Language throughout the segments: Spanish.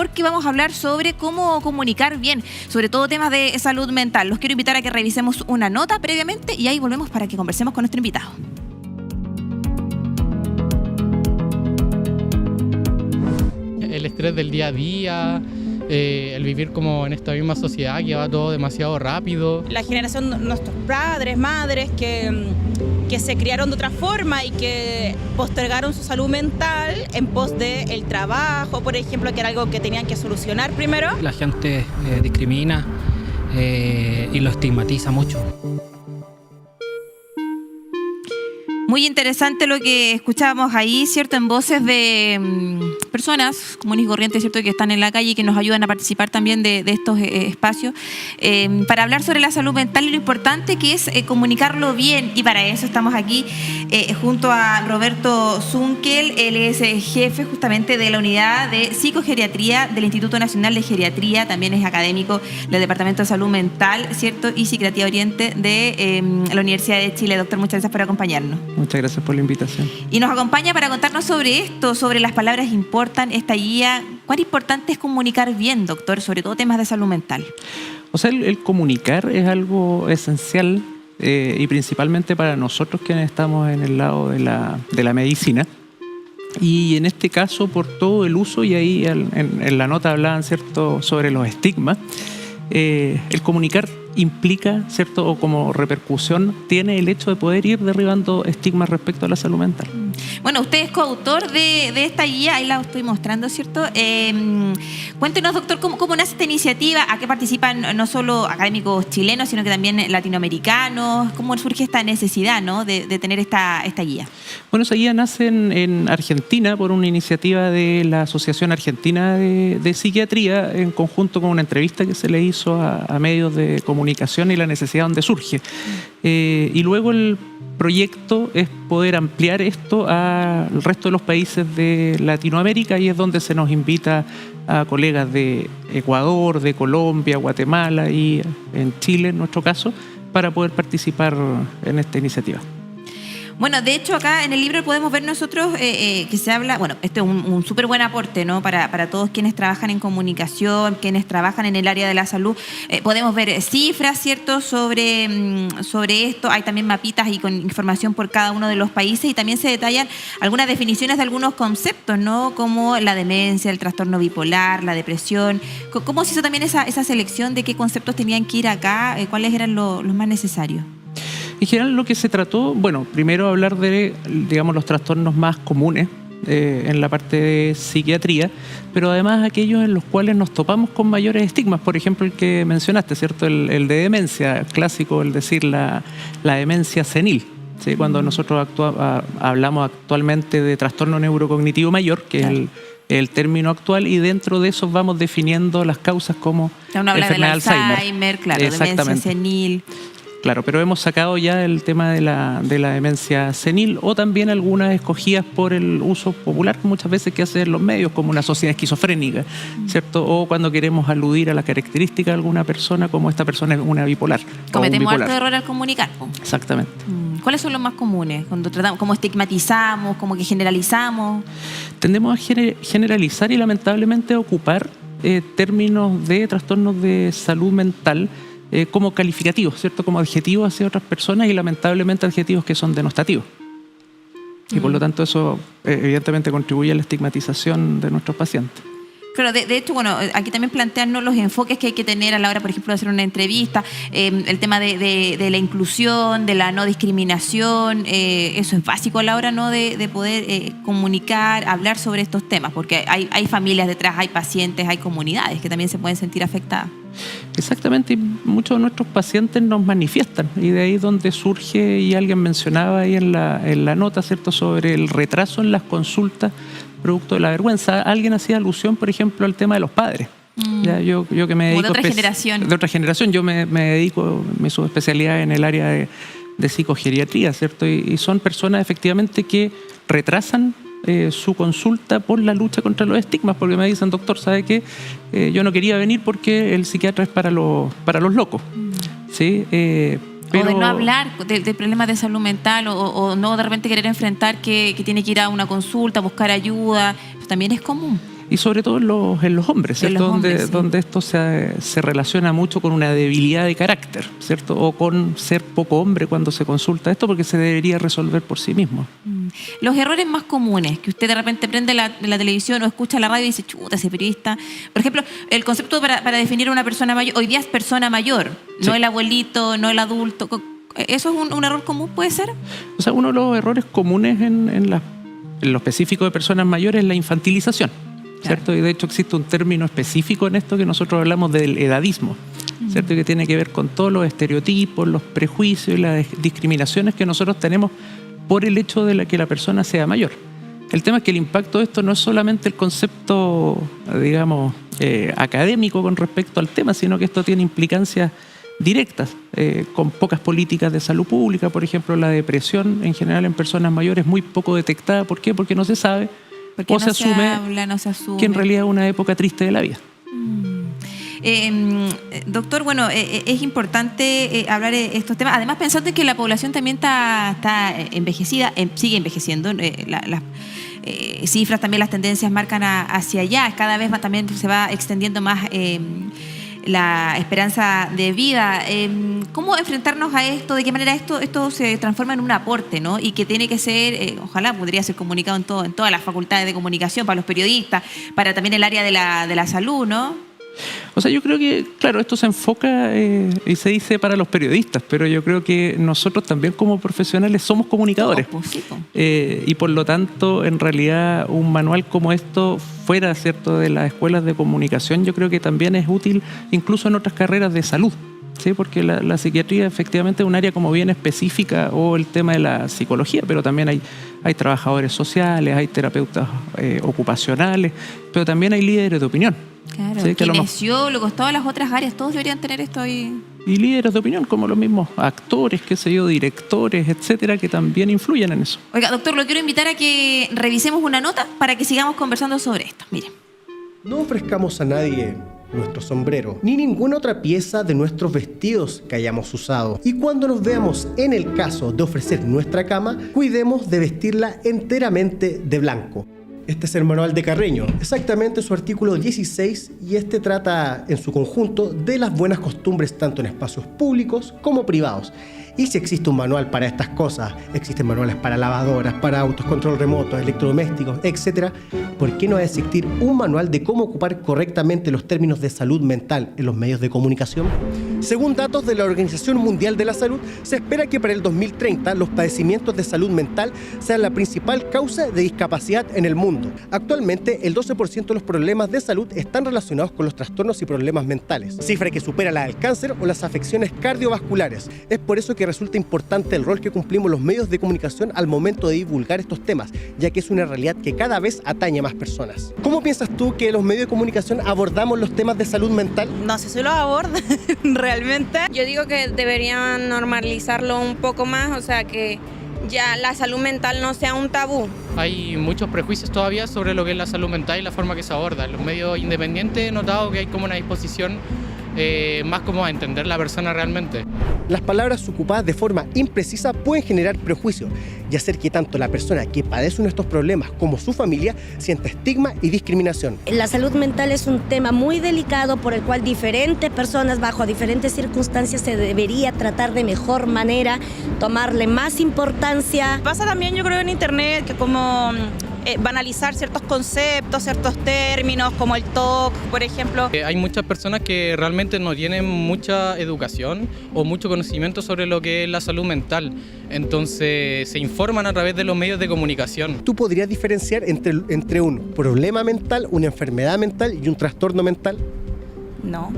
porque vamos a hablar sobre cómo comunicar bien, sobre todo temas de salud mental. Los quiero invitar a que revisemos una nota previamente y ahí volvemos para que conversemos con nuestro invitado. El estrés del día a día, el vivir como en esta misma sociedad que va todo demasiado rápido. La generación de nuestros padres, madres que se criaron de otra forma y que postergaron su salud mental en pos del trabajo, por ejemplo, que era algo que tenían que solucionar primero. La gente discrimina y lo estigmatiza mucho. Muy interesante lo que escuchábamos ahí, ¿cierto? En voces de personas comunes y corrientes, ¿cierto? Que están en la calle y que nos ayudan a participar también de estos espacios para hablar sobre la salud mental y lo importante que es comunicarlo bien. Y para eso estamos aquí junto a Roberto Zunkel. Él es jefe justamente de la unidad de psicogeriatría del Instituto Nacional de Geriatría. También es académico del Departamento de Salud Mental, ¿cierto? Y Psiquiatría Oriente de la Universidad de Chile. Doctor, muchas gracias por acompañarnos. Muchas gracias por la invitación. Y nos acompaña para contarnos sobre esto, sobre las palabras importan, esta guía. ¿Cuán importante es comunicar bien, doctor, sobre todo temas de salud mental? O sea, el comunicar es algo esencial y principalmente para nosotros quienes estamos en el lado de la medicina. Y en este caso, por todo el uso, y ahí en la nota hablaban, ¿cierto?, sobre los estigmas, el comunicar implica, ¿cierto?, o como repercusión tiene el hecho de poder ir derribando estigmas respecto a la salud mental. Bueno, usted es coautor de esta guía, ahí la estoy mostrando, ¿cierto? Cuéntenos, doctor, ¿cómo nace esta iniciativa? ¿A qué participan no solo académicos chilenos, sino que también latinoamericanos? ¿Cómo surge esta necesidad, ¿no?, de tener esta guía? Bueno, esa guía nace en Argentina por una iniciativa de la Asociación Argentina de Psiquiatría en conjunto con una entrevista que se le hizo a medios de comunicación y la necesidad donde surge. Y luego el proyecto es poder ampliar esto al resto de los países de Latinoamérica y es donde se nos invita a colegas de Ecuador, de Colombia, Guatemala y en Chile, en nuestro caso, para poder participar en esta iniciativa. Bueno, de hecho acá en el libro podemos ver nosotros que se habla, bueno, este es un súper buen aporte, ¿no?, para todos quienes trabajan en comunicación, quienes trabajan en el área de la salud. Podemos ver cifras, ¿cierto?, sobre esto. Hay también mapitas y con información por cada uno de los países y también se detallan algunas definiciones de algunos conceptos, ¿no?, como la demencia, el trastorno bipolar, la depresión. ¿Cómo se hizo también esa selección de qué conceptos tenían que ir acá? ¿Cuáles eran los más necesarios? En general lo que se trató, bueno, primero hablar de, digamos, los trastornos más comunes en la parte de psiquiatría, pero además aquellos en los cuales nos topamos con mayores estigmas. Por ejemplo, el que mencionaste, ¿cierto? El de demencia, clásico, el decir la demencia senil. ¿Sí? Cuando nosotros hablamos actualmente de trastorno neurocognitivo mayor, que es el término actual, y dentro de eso vamos definiendo las causas como uno habla del Alzheimer, claro, demencia senil. Claro, pero hemos sacado ya el tema de la demencia senil o también algunas escogidas por el uso popular muchas veces que hacen los medios, como una sociedad esquizofrénica, ¿cierto? O cuando queremos aludir a la característica de alguna persona, como esta persona es una bipolar. Cometemos harto error al comunicar. Exactamente. ¿Cuáles son los más comunes? Cuando tratamos, ¿cómo estigmatizamos? ¿Cómo que generalizamos? Tendemos a generalizar y lamentablemente ocupar términos de trastornos de salud mental como calificativos, ¿cierto? Como adjetivos hacia otras personas y lamentablemente adjetivos que son denotativos. Y por lo tanto eso evidentemente contribuye a la estigmatización de nuestros pacientes. Claro, de hecho, bueno, aquí también plantearnos los enfoques que hay que tener a la hora, por ejemplo, de hacer una entrevista, el tema de la inclusión, de la no discriminación, eso es básico a la hora, ¿no?, de poder comunicar, hablar sobre estos temas, porque hay familias detrás, hay pacientes, hay comunidades que también se pueden sentir afectadas. Exactamente, y muchos de nuestros pacientes nos manifiestan, y de ahí donde surge, y alguien mencionaba ahí en la nota, ¿cierto?, sobre el retraso en las consultas producto de la vergüenza. Alguien hacía alusión, por ejemplo, al tema de los padres. Ya, yo que me dedico... de otra generación. De otra generación. Yo me dedico, mi subespecialidad en el área de psicogeriatría, ¿cierto? Y son personas efectivamente que retrasan su consulta por la lucha contra los estigmas, porque me dicen, doctor, ¿sabe qué? Yo no quería venir porque el psiquiatra es para los locos. ¿Sí? Pero... O de no hablar de problemas de salud mental o no de repente querer enfrentar que tiene que ir a una consulta, buscar ayuda, pues también es común. Y sobre todo en los hombres, ¿cierto? los hombres, sí. Donde esto se relaciona mucho con una debilidad de carácter, ¿cierto? O con ser poco hombre cuando se consulta esto, porque se debería resolver por sí mismo. Los errores más comunes, que usted de repente prende la televisión o escucha la radio y dice, chuta, ese periodista. Por ejemplo, el concepto para definir a una persona mayor, hoy día es persona mayor, Sí. no el abuelito, no el adulto. ¿Eso es un error común, puede ser? O sea, uno de los errores comunes en lo específico de personas mayores es la infantilización, ¿cierto? Y de hecho existe un término específico en esto que nosotros hablamos del edadismo, ¿cierto? Y que tiene que ver con todos los estereotipos, los prejuicios y las discriminaciones que nosotros tenemos por el hecho de que la persona sea mayor. El tema es que el impacto de esto no es solamente el concepto, digamos, académico con respecto al tema, sino que esto tiene implicancias directas, con pocas políticas de salud pública. Por ejemplo, la depresión en general en personas mayores es muy poco detectada. ¿Por qué? Porque no se sabe Porque o no se asume habla, no se asume. que en realidad es una época triste de la vida. Doctor, bueno, es importante hablar de estos temas, además pensando en que la población también está envejecida, sigue envejeciendo, las cifras también, las tendencias marcan hacia allá, cada vez más también se va extendiendo más la esperanza de vida. ¿Cómo enfrentarnos a esto? ¿De qué manera esto se transforma en un aporte, ¿no? Y que tiene que ser, ojalá podría ser comunicado en todas las facultades de comunicación, para los periodistas, para también el área de la salud, ¿no? O sea, yo creo que, claro, esto se enfoca y se dice para los periodistas, pero yo creo que nosotros también como profesionales somos comunicadores. Pues, sí, pues. Y por lo tanto, en realidad, un manual como esto, fuera, ¿cierto?, de las escuelas de comunicación, yo creo que también es útil incluso en otras carreras de salud. Sí, porque la psiquiatría efectivamente es un área como bien específica, o el tema de la psicología, pero también hay trabajadores sociales, hay terapeutas ocupacionales, pero también hay líderes de opinión. Claro, Sí, que kinesiólogos, todas las otras áreas, todos deberían tener esto ahí. Y líderes de opinión, como los mismos actores, qué sé yo, directores, etcétera, que también influyen en eso. Oiga, doctor, lo quiero invitar a que revisemos una nota para que sigamos conversando sobre esto. Mire. No ofrezcamos a nadie nuestro sombrero, ni ninguna otra pieza de nuestros vestidos que hayamos usado. Y cuando nos veamos en el caso de ofrecer nuestra cama, cuidemos de vestirla enteramente de blanco. Este es el manual de Carreño, exactamente su artículo 16, y este trata en su conjunto de las buenas costumbres tanto en espacios públicos como privados. Y si existe un manual para estas cosas, existen manuales para lavadoras, para autos, control remoto, electrodomésticos, etc., ¿por qué no va a existir un manual de cómo ocupar correctamente los términos de salud mental en los medios de comunicación? Según datos de la Organización Mundial de la Salud, se espera que para el 2030 los padecimientos de salud mental sean la principal causa de discapacidad en el mundo. Actualmente, el 12% de los problemas de salud están relacionados con los trastornos y problemas mentales, cifra que supera la del cáncer o las afecciones cardiovasculares. Es por eso que resulta importante el rol que cumplimos los medios de comunicación al momento de divulgar estos temas, ya que es una realidad que cada vez atañe a más personas. ¿Cómo piensas tú que los medios de comunicación abordamos los temas de salud mental? No sé si lo abordan realmente. Yo digo que deberían normalizarlo un poco más, o sea, que ya la salud mental no sea un tabú. Hay muchos prejuicios todavía sobre lo que es la salud mental y la forma que se aborda. En los medios independientes he notado que hay como una disposición más como a entender la persona realmente. Las palabras ocupadas de forma imprecisa pueden generar prejuicio y hacer que tanto la persona que padece uno de estos problemas como su familia sienta estigma y discriminación. La salud mental es un tema muy delicado por el cual diferentes personas bajo diferentes circunstancias se debería tratar de mejor manera, tomarle más importancia. Pasa también, yo creo, en internet, que como banalizar ciertos conceptos, ciertos términos, como el TOC, por ejemplo. Hay muchas personas que realmente no tienen mucha educación o mucho conocimiento sobre lo que es la salud mental. Entonces se informan a través de los medios de comunicación. ¿Tú podrías diferenciar entre un problema mental, una enfermedad mental y un trastorno mental? No.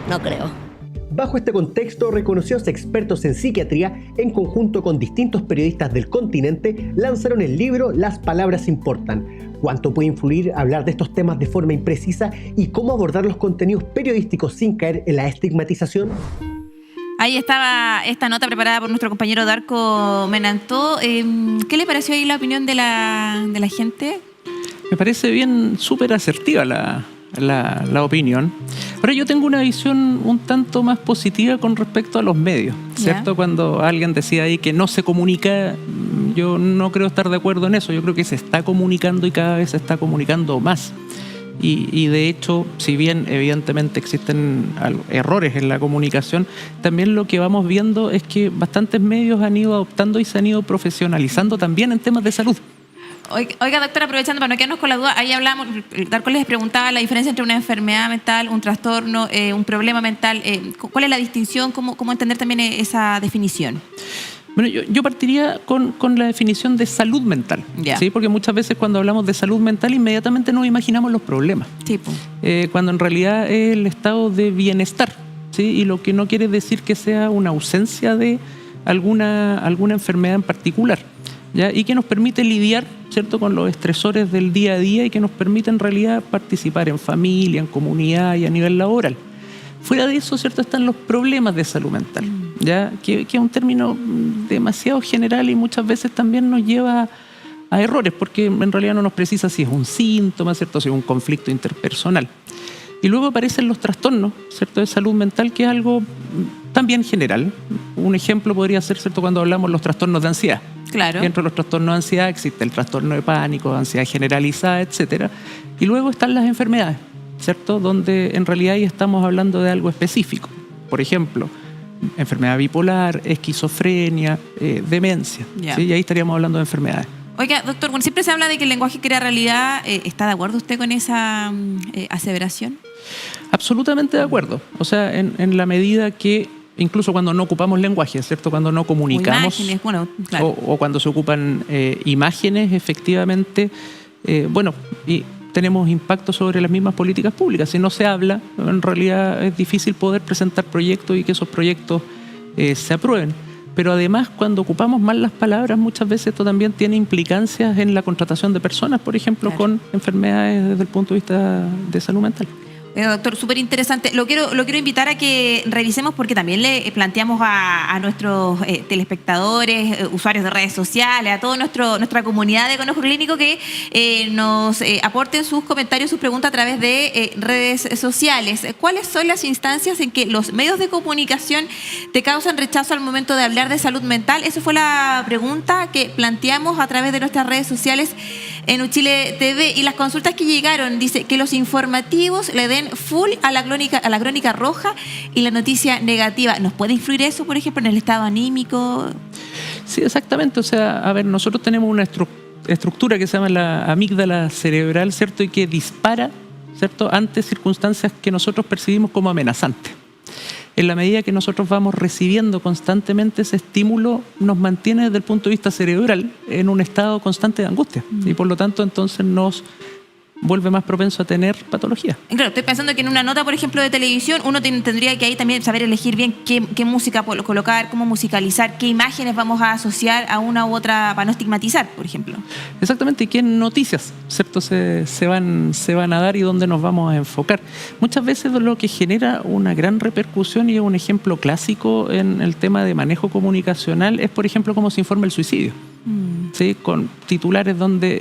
No creo. Bajo este contexto, reconocidos expertos en psiquiatría, en conjunto con distintos periodistas del continente, lanzaron el libro Las palabras importan. ¿Cuánto puede influir hablar de estos temas de forma imprecisa y cómo abordar los contenidos periodísticos sin caer en la estigmatización? Ahí estaba esta nota preparada por nuestro compañero Darko Menantó. ¿Qué le pareció ahí la opinión de la gente? Me parece bien, súper asertiva la opinión. Ahora, yo tengo una visión un tanto más positiva con respecto a los medios, ¿cierto? Ya. Cuando alguien decía ahí que no se comunica, Yo no creo estar de acuerdo en eso. Yo creo que se está comunicando y cada vez se está comunicando más. Y de hecho, si bien evidentemente existen errores en la comunicación, también lo que vamos viendo es que bastantes medios han ido adoptando y se han ido profesionalizando también en temas de salud. Oiga, doctora, aprovechando para no quedarnos con la duda, ahí hablamos, Darko les preguntaba la diferencia entre una enfermedad mental, un trastorno, un problema mental. ¿Cuál es la distinción? ¿Cómo entender también esa definición? Bueno, yo partiría con la definición de salud mental, ¿sí? Porque muchas veces cuando hablamos de salud mental inmediatamente nos imaginamos los problemas, sí, cuando en realidad es el estado de bienestar, ¿sí? Y lo que no quiere decir que sea una ausencia de alguna enfermedad en particular, ¿ya? Y que nos permite lidiar, ¿cierto?, con los estresores del día a día y que nos permite en realidad participar en familia, en comunidad y a nivel laboral. Fuera de eso, ¿cierto?, están los problemas de salud mental, ¿ya? Que es un término demasiado general y muchas veces también nos lleva a errores, porque en realidad no nos precisa si es un síntoma, ¿cierto?, si es un conflicto interpersonal. Y luego aparecen los trastornos, ¿cierto?, de salud mental, que es algo también general. Un ejemplo podría ser, ¿cierto?, cuando hablamos de los trastornos de ansiedad. Claro. Dentro de los trastornos de ansiedad existe el trastorno de pánico, ansiedad generalizada, etcétera. Y luego están las enfermedades, ¿cierto?, donde en realidad ahí estamos hablando de algo específico. Por ejemplo, enfermedad bipolar, esquizofrenia, demencia. ¿Sí? Y ahí estaríamos hablando de enfermedades. Oiga, doctor, bueno, siempre se habla de que el lenguaje crea realidad. ¿Está de acuerdo usted con esa aseveración? Absolutamente de acuerdo. O sea, en la medida que, incluso cuando no ocupamos lenguaje, ¿cierto?, cuando no comunicamos, imágenes, bueno, claro. o cuando se ocupan imágenes, efectivamente, y tenemos impacto sobre las mismas políticas públicas. Si no se habla, en realidad es difícil poder presentar proyectos y que esos proyectos se aprueben. Pero además, cuando ocupamos mal las palabras, muchas veces esto también tiene implicancias en la contratación de personas, por ejemplo, claro, con enfermedades desde el punto de vista de salud mental. Doctor, súper interesante. Lo quiero invitar a que revisemos, porque también le planteamos a nuestros telespectadores, usuarios de redes sociales, a toda nuestra comunidad de Conejo Clínico, que nos aporten sus comentarios, sus preguntas a través de redes sociales. ¿Cuáles son las instancias en que los medios de comunicación te causan rechazo al momento de hablar de salud mental? Esa fue la pregunta que planteamos a través de nuestras redes sociales en Uchile TV, y las consultas que llegaron, dice que los informativos le den full a la crónica roja y la noticia negativa. ¿Nos puede influir eso, por ejemplo, en el estado anímico? Sí, exactamente. O sea, a ver, nosotros tenemos una estructura que se llama la amígdala cerebral, ¿cierto?, y que dispara, ¿cierto?, ante circunstancias que nosotros percibimos como amenazantes. En la medida que nosotros vamos recibiendo constantemente ese estímulo, nos mantiene desde el punto de vista cerebral en un estado constante de angustia. Y por lo tanto, entonces nos vuelve más propenso a tener patología. Claro, estoy pensando que en una nota, por ejemplo, de televisión, uno tendría que ahí también saber elegir bien qué música colocar, cómo musicalizar, qué imágenes vamos a asociar a una u otra para no estigmatizar, por ejemplo. Exactamente, y qué noticias, ¿cierto?, se van a dar y dónde nos vamos a enfocar. Muchas veces lo que genera una gran repercusión, y es un ejemplo clásico en el tema de manejo comunicacional, es, por ejemplo, cómo se informa el suicidio. ¿Sí? Con titulares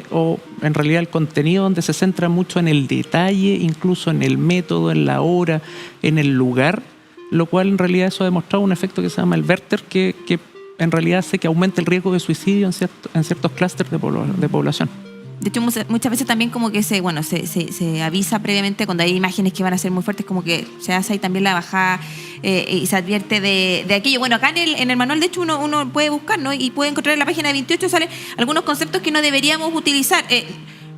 o en realidad el contenido donde se centra mucho en el detalle, incluso en el método, en la hora, en el lugar, lo cual en realidad eso ha demostrado un efecto que se llama el Werther, que en realidad hace que aumente el riesgo de suicidio en ciertos clústeres de población. De hecho, muchas veces también como que se avisa previamente cuando hay imágenes que van a ser muy fuertes, como que se hace ahí también la bajada y se advierte de aquello. Bueno, acá en el manual, de hecho, uno puede buscar, ¿no?, y puede encontrar en la página 28, salen algunos conceptos que no deberíamos utilizar.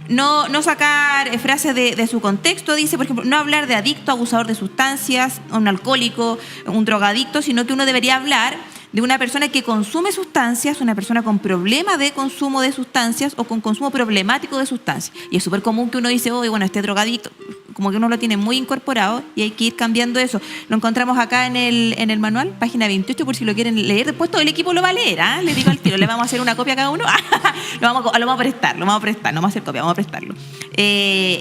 No sacar frases de su contexto, dice, por ejemplo, no hablar de adicto, abusador de sustancias, un alcohólico, un drogadicto, sino que uno debería hablar de una persona que consume sustancias, una persona con problemas de consumo de sustancias o con consumo problemático de sustancias. Y es súper común que uno dice, este drogadicto, como que uno lo tiene muy incorporado y hay que ir cambiando eso. Lo encontramos acá en el manual, página 28, por si lo quieren leer. Después todo el equipo lo va a leer, ¿eh? Les digo al tiro, le vamos a hacer una copia a cada uno. lo vamos a prestar, no vamos a hacer copia, vamos a prestarlo.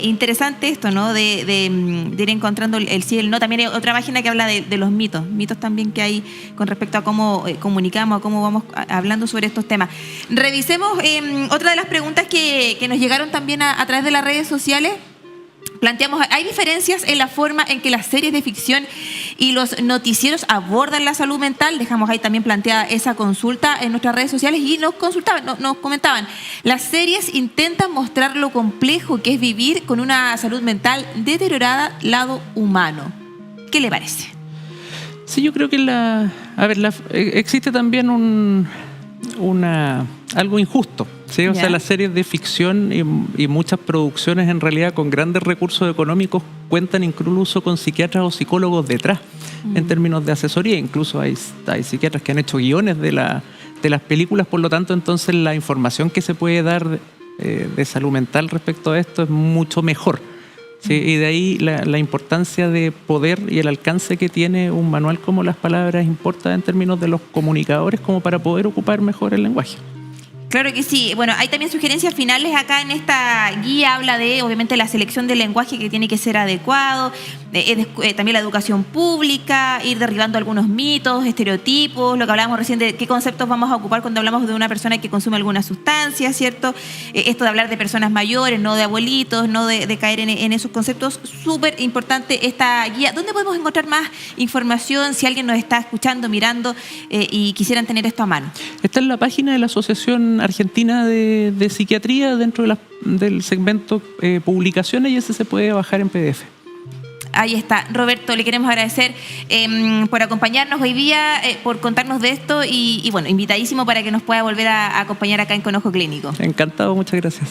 Interesante esto, ¿no? De ir encontrando el sí y el no. También hay otra página que habla de los mitos también que hay con respecto a cómo comunicamos, a cómo vamos hablando sobre estos temas. Revisemos otra de las preguntas que nos llegaron también a través de las redes sociales. planteamos, hay diferencias en la forma en que las series de ficción y los noticieros abordan la salud mental. Dejamos ahí también planteada esa consulta en nuestras redes sociales y nos comentaban, las series intentan mostrar lo complejo que es vivir con una salud mental deteriorada, lado humano. ¿Qué le parece? Sí, yo creo que existe también algo injusto, ¿sí? O sea, las series de ficción y muchas producciones en realidad con grandes recursos económicos cuentan incluso con psiquiatras o psicólogos detrás en términos de asesoría. Incluso hay psiquiatras que han hecho guiones de las películas, por lo tanto, entonces la información que se puede dar de salud mental respecto a esto es mucho mejor. Sí, y de ahí la importancia de poder y el alcance que tiene un manual como Las Palabras importa en términos de los comunicadores como para poder ocupar mejor el lenguaje. Claro que sí. Bueno, hay también sugerencias finales acá en esta guía. Habla de, obviamente, la selección del lenguaje que tiene que ser adecuado, también la educación pública, ir derribando algunos mitos, estereotipos, lo que hablábamos recién de qué conceptos vamos a ocupar cuando hablamos de una persona que consume alguna sustancia, ¿cierto? Esto de hablar de personas mayores, no de abuelitos, no de caer en esos conceptos. Súper importante esta guía. ¿Dónde podemos encontrar más información si alguien nos está escuchando, mirando y quisieran tener esto a mano? Está en la página de la Asociación Argentina de Psiquiatría dentro del segmento publicaciones y ese se puede bajar en PDF. Ahí está. Roberto, le queremos agradecer por acompañarnos hoy día, por contarnos de esto y bueno, invitadísimo para que nos pueda volver a acompañar acá en Con Ojo Clínico. Encantado, muchas gracias.